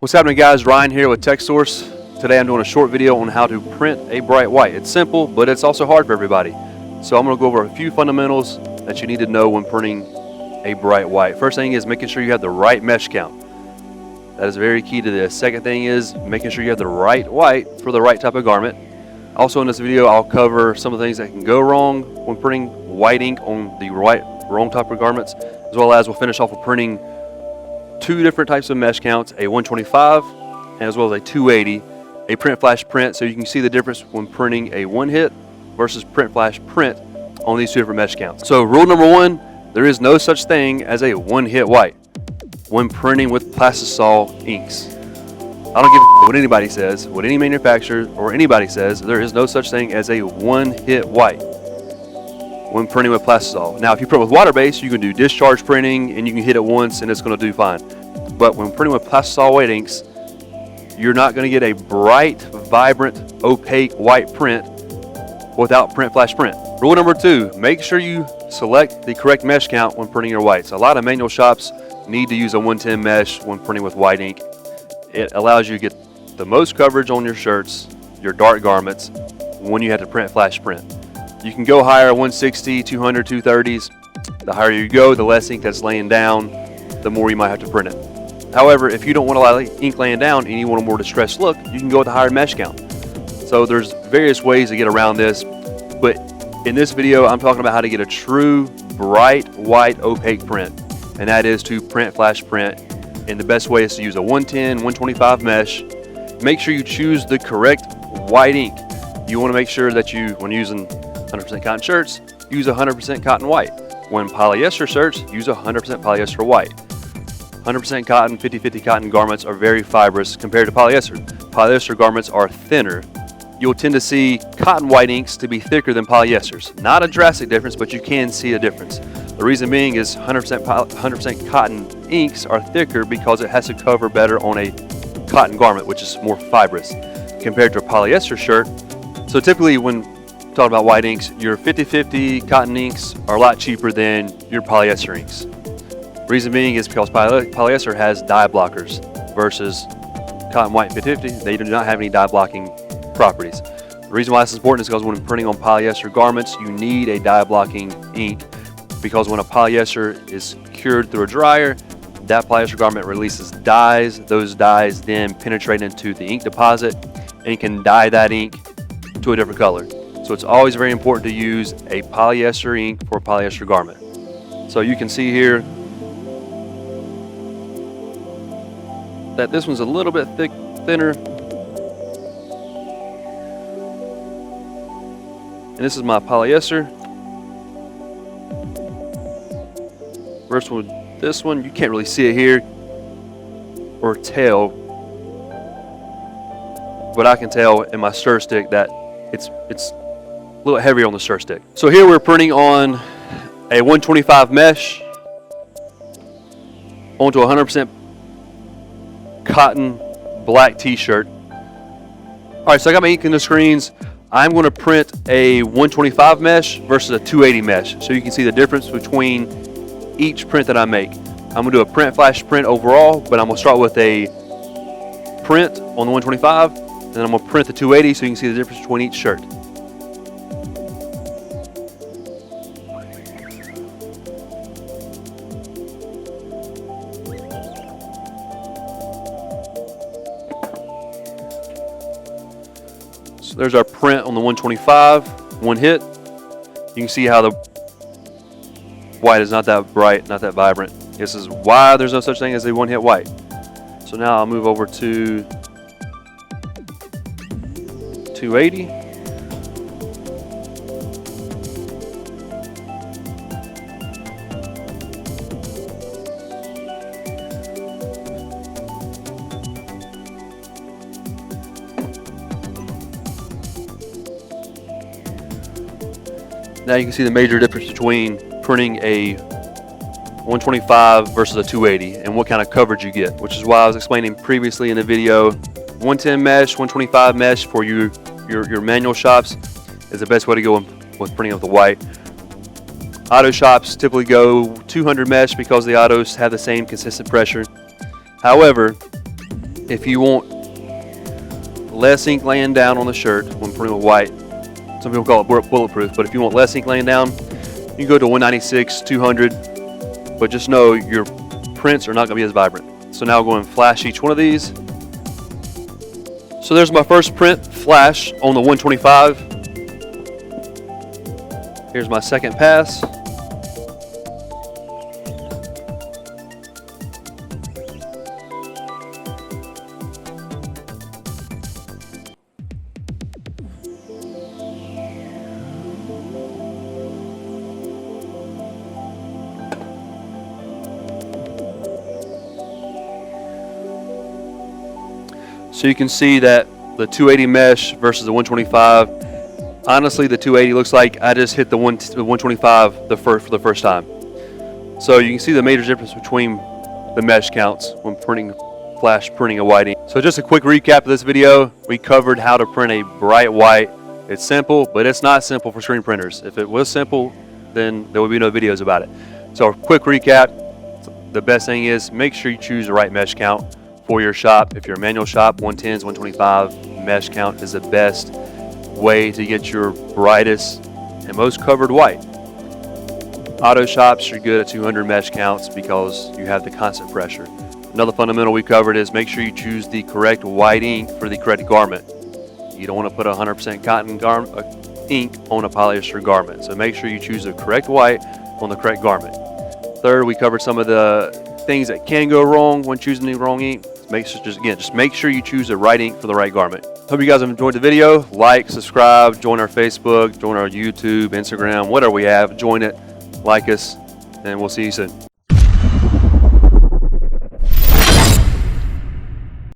What's happening, guys? Ryan here with Texsource. Today I'm doing a short video on how to print a bright white. It's simple, but it's also hard for everybody. So I'm going to go over a few fundamentals that you need to know when printing a bright white. First thing is making sure you have the right mesh count. That is very key to this. Second thing is making sure you have the right white for the right type of garment. Also in this video I'll cover some of the things that can go wrong when printing white ink on the wrong type of garments, as well as we'll finish off with printing two different types of mesh counts, a 125 and as well as a 280, a print flash print, so you can see the difference when printing a one hit versus print flash print on these two different mesh counts. So rule number one, there is no such thing as a one hit white when printing with Texsource inks. I don't give a what anybody says, what any manufacturer or anybody says, there is no such thing as a one hit white when printing with Texsource. Now if you print with water-based, you can do discharge printing and you can hit it once and it's going to do fine. But when printing with Texsource white inks, you're not going to get a bright, vibrant, opaque white print without print flash print. Rule number two, make sure you select the correct mesh count when printing your whites. A lot of manual shops need to use a 110 mesh when printing with white ink. It allows you to get the most coverage on your shirts, your dark garments, when you have to print flash print. You can go higher, 160, 200, 230s. The higher you go, the less ink that's laying down, the more you might have to print it. However, if you don't want a lot of ink laying down and you want a more distressed look, you can go with a higher mesh count. So there's various ways to get around this, but in this video I'm talking about how to get a true bright white opaque print, and that is to print flash print. And the best way is to use a 110, 125 mesh. Make sure you choose the correct white ink. You want to make sure that you, when using 100% cotton shirts, use 100% cotton white. When polyester shirts, use 100% polyester white. 100% cotton, 50-50 cotton garments are very fibrous compared to polyester. Polyester garments are thinner. You'll tend to see cotton white inks to be thicker than polyesters. Not a drastic difference, but you can see a difference. The reason being is 100% cotton inks are thicker because it has to cover better on a cotton garment, which is more fibrous compared to a polyester shirt. So typically when talking about white inks, your 50-50 cotton inks are a lot cheaper than your polyester inks. Reason being is because polyester has dye blockers versus cotton white 50-50, they do not have any dye blocking properties. The reason why this is important is because when printing on polyester garments, you need a dye blocking ink, because when a polyester is cured through a dryer, that polyester garment releases dyes. Those dyes then penetrate into the ink deposit and can dye that ink to a different color. So it's always very important to use a polyester ink for a polyester garment. So you can see here that this one's a little bit thinner. And this is my polyester. First one, this one, you can't really see it here or tell, but I can tell in my stir stick that it's a little heavier on the stir stick. So here we're printing on a 125 mesh onto a 100% cotton black t-shirt. All right, so I got my ink in the screens. I'm going to print a 125 mesh versus a 280 mesh, so you can see the difference between each print that I make. I'm going to do a print flash print overall, but I'm going to start with a print on the 125, and then I'm going to print the 280 so you can see the difference between each shirt. So there's our print on the 125, one hit. You can see how the white is not that bright, not that vibrant. This is why there's no such thing as a one hit white. So now I'll move over to 280. Now you can see the major difference between printing a 125 versus a 280 and what kind of coverage you get, which is why I was explaining previously in the video. 110 mesh, 125 mesh for your manual shops is the best way to go with printing of the white. Auto shops typically go 200 mesh because the autos have the same consistent pressure. However, If you want less ink laying down on the shirt when printing with white, some people call it bulletproof, but if you want less ink laying down, you can go to 196, 200, but just know your prints are not going to be as vibrant. So now I'll go and flash each one of these. So there's my first print flash on the 125. Here's my second pass. So you can see that the 280 mesh versus the 125. Honestly, the 280 looks like I just hit the 125 for the first time. So you can see the major difference between the mesh counts when flash printing a white ink. So just a quick recap of this video. We covered how to print a bright white. It's simple, but it's not simple for screen printers. If it was simple, then there would be no videos about it. So a quick recap. The best thing is make sure you choose the right mesh count for your shop. If you're a manual shop, 110s, 125 mesh count is the best way to get your brightest and most covered white. Auto shops, you're good at 200 mesh counts because you have the constant pressure. Another fundamental we covered is make sure you choose the correct white ink for the correct garment. You don't want to put 100% cotton ink on a polyester garment, so make sure you choose the correct white on the correct garment. Third, we covered some of the things that can go wrong when choosing the wrong ink. Just make sure you choose the right ink for the right garment. Hope you guys have enjoyed the video. Like, subscribe, join our Facebook, join our YouTube, Instagram, whatever we have. Join it, like us, and we'll see you soon.